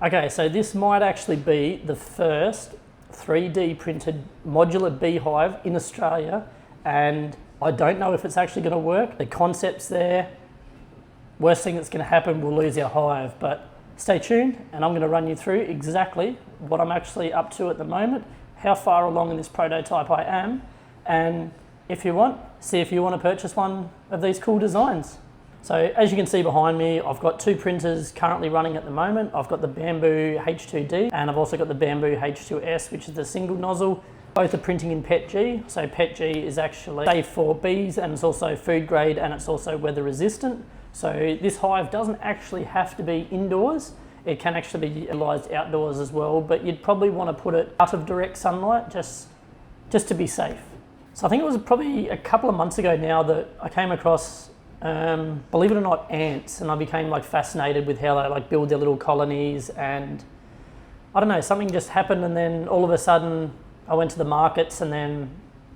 Okay, so this might actually be the first 3D printed modular beehive in Australia, and I don't know if it's actually going to work. The concept's there. Worst thing that's going to happen, we'll lose our hive, but stay tuned and I'm going to run you through exactly what I'm actually up to at the moment, how far along in this prototype I am, and if you want, see if you want to purchase one of these cool designs. So as you can see behind me, I've got two printers currently running at the moment. I've got the Bamboo H2D and I've also got the Bamboo H2S, which is the single nozzle. Both are printing in PETG. So PETG is actually safe for bees and it's also food grade and it's also weather resistant. So this hive doesn't actually have to be indoors. It can actually be utilised outdoors as well, but you'd probably want to put it out of direct sunlight just to be safe. So I think it was probably a couple of months ago now that I came across believe it or not, ants, and I became like fascinated with how they like build their little colonies, and I don't know, something just happened, and then all of a sudden I went to the markets and then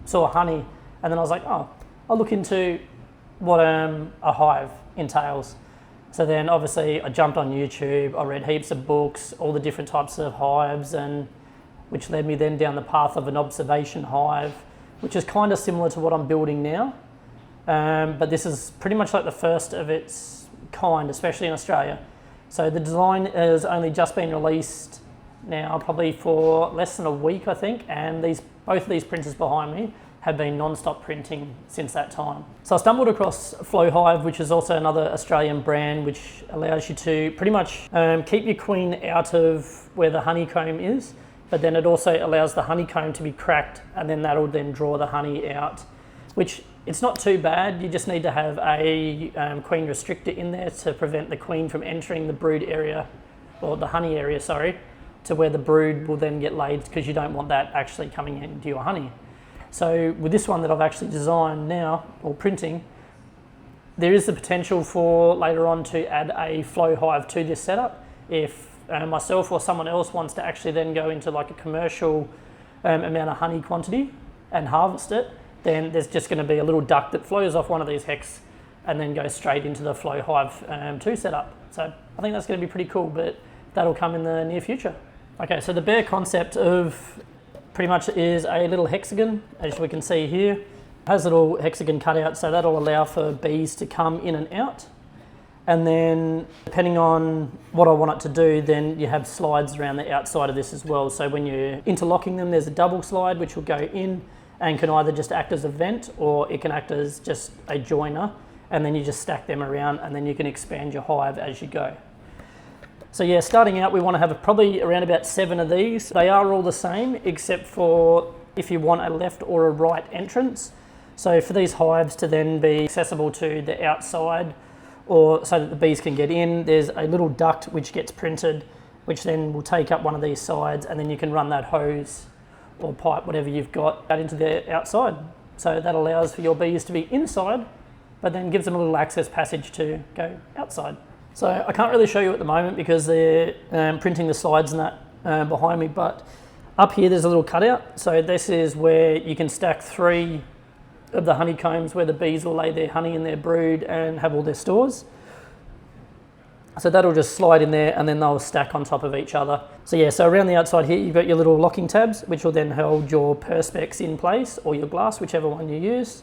saw honey, and then I was like, oh, I'll look into what a hive entails. So then obviously I jumped on YouTube, I read heaps of books, all the different types of hives, and which led me then down the path of an observation hive, which is kind of similar to what I'm building now. But this is pretty much like the first of its kind, especially in Australia. So the design has only just been released now, probably for less than a week, I think, and both of these printers behind me have been non-stop printing since that time. So I stumbled across FlowHive, which is also another Australian brand, which allows you to pretty much keep your queen out of where the honeycomb is, but then it also allows the honeycomb to be cracked, and then that'll then draw the honey out, which it's not too bad. You just need to have a queen restrictor in there to prevent the queen from entering the brood area, or the honey area, sorry, to where the brood will then get laid, because you don't want that actually coming into your honey. So with this one that I've actually designed now, or printing, there is the potential for later on to add a flow hive to this setup. If myself or someone else wants to actually then go into like a commercial amount of honey quantity and harvest it, then there's just going to be a little duct that flows off one of these hex and then goes straight into the flow hive 2 setup. So I think that's going to be pretty cool, but that'll come in the near future. Okay, so the bare concept of pretty much is a little hexagon, as we can see here. It has a little hexagon cutout, so that'll allow for bees to come in and out. And then depending on what I want it to do, then you have slides around the outside of this as well. So when you're interlocking them, there's a double slide which will go in and can either just act as a vent, or it can act as just a joiner, and then you just stack them around and then you can expand your hive as you go. So yeah, starting out we want to have probably around about 7 of these. They are all the same except for if you want a left or a right entrance. So for these hives to then be accessible to the outside, or so that the bees can get in, there's a little duct which gets printed, which then will take up one of these sides, and then you can run that hose or pipe, whatever you've got, out into the outside. So that allows for your bees to be inside, but then gives them a little access passage to go outside. So I can't really show you at the moment because they're printing the slides and that behind me, but up here there's a little cutout. So this is where you can stack 3 of the honeycombs where the bees will lay their honey in their brood and have all their stores. So that'll just slide in there and then they'll stack on top of each other. So yeah, so around the outside here, you've got your little locking tabs, which will then hold your perspex in place, or your glass, whichever one you use,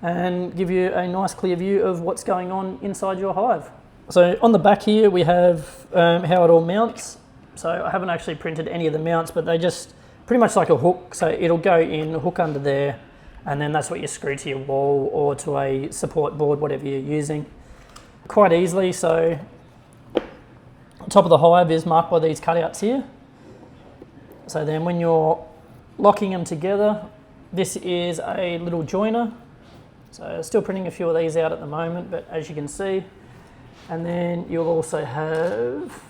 and give you a nice clear view of what's going on inside your hive. So on the back here, we have how it all mounts. So I haven't actually printed any of the mounts, but they just pretty much like a hook. So it'll go in, hook under there, and then that's what you screw to your wall or to a support board, whatever you're using, quite easily. So top of the hive is marked by these cutouts here. So then when you're locking them together, this is a little joiner. So still printing a few of these out at the moment, but as you can see, and then you'll also have,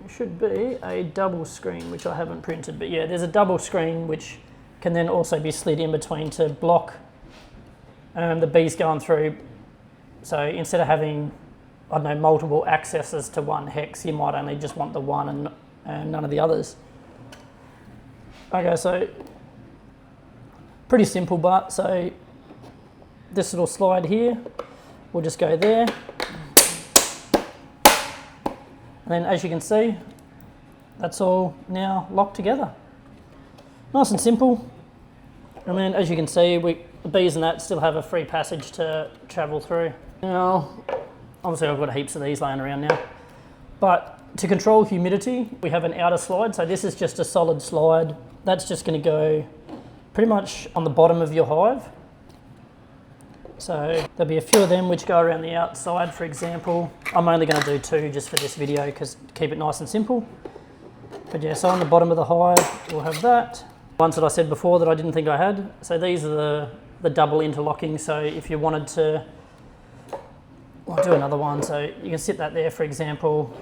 it should be a double screen, which I haven't printed, but yeah, there's a double screen which can then also be slid in between to block the bees going through. So instead of having, I don't know, multiple accesses to one hex, you might only just want the one and none of the others. Okay, so pretty simple, but so this little slide here will just go there, And then as you can see, that's all now locked together. Nice and simple. And then as you can see, the bees and that still have a free passage to travel through. Now, obviously I've got heaps of these laying around now. But to control humidity, we have an outer slide. So this is just a solid slide. That's just going to go pretty much on the bottom of your hive. So there'll be a few of them which go around the outside, for example. I'm only going to do 2 just for this video because keep it nice and simple. But yeah, so on the bottom of the hive, we'll have that. Ones that I said before that I didn't think I had. So these are the double interlocking. So if you wanted to, I'll do another one. So you can sit that there, for example,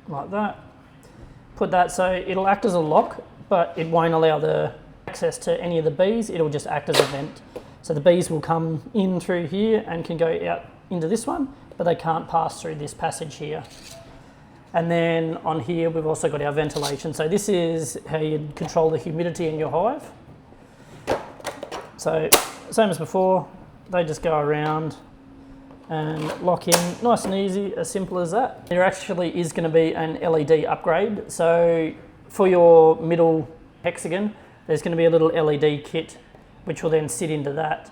like that. Put that, so it'll act as a lock, but it won't allow the access to any of the bees. It'll just act as a vent. So the bees will come in through here and can go out into this one, but they can't pass through this passage here. And then on here, we've also got our ventilation. So this is how you control the humidity in your hive. So same as before, they just go around and lock in, nice and easy, as simple as that. There actually is going to be an LED upgrade. So for your middle hexagon, there's going to be a little LED kit which will then sit into that.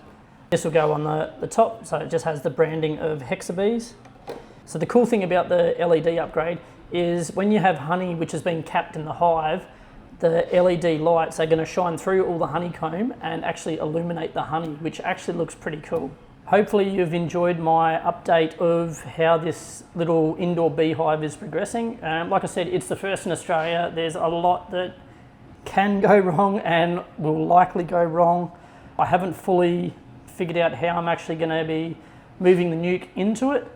This will go on the top, so it just has the branding of Hexabees. So the cool thing about the LED upgrade is when you have honey which has been capped in the hive, the LED lights are going to shine through all the honeycomb and actually illuminate the honey, which actually looks pretty cool. Hopefully you've enjoyed my update of how this little indoor beehive is progressing. Like I said, it's the first in Australia. There's a lot that can go wrong and will likely go wrong. I haven't fully figured out how I'm actually going to be moving the nuke into it.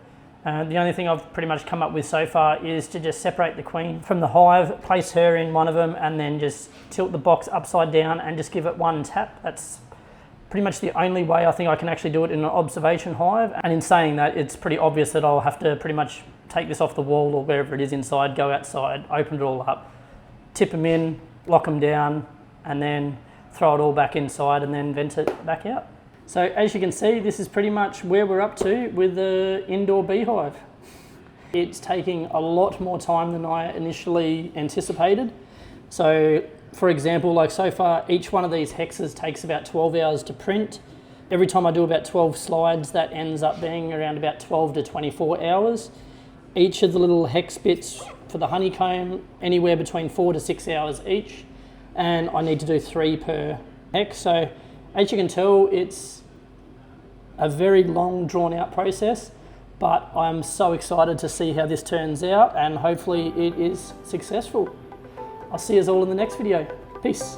The only thing I've pretty much come up with so far is to just separate the queen from the hive, place her in one of them, and then just tilt the box upside down and just give it one tap. That's pretty much the only way I think I can actually do it in an observation hive. And in saying that, it's pretty obvious that I'll have to pretty much take this off the wall or wherever it is inside, go outside, open it all up, tip them in, lock them down, and then throw it all back inside and then vent it back out. So as you can see, this is pretty much where we're up to with the indoor beehive. It's taking a lot more time than I initially anticipated. So for example, like so far, each one of these hexes takes about 12 hours to print. Every time I do about 12 slides, that ends up being around about 12 to 24 hours. Each of the little hex bits for the honeycomb, anywhere between 4 to 6 hours each. And I need to do 3 per hex. So as you can tell, it's a very long, drawn out process, but I'm so excited to see how this turns out and hopefully it is successful. I'll see you all in the next video. Peace.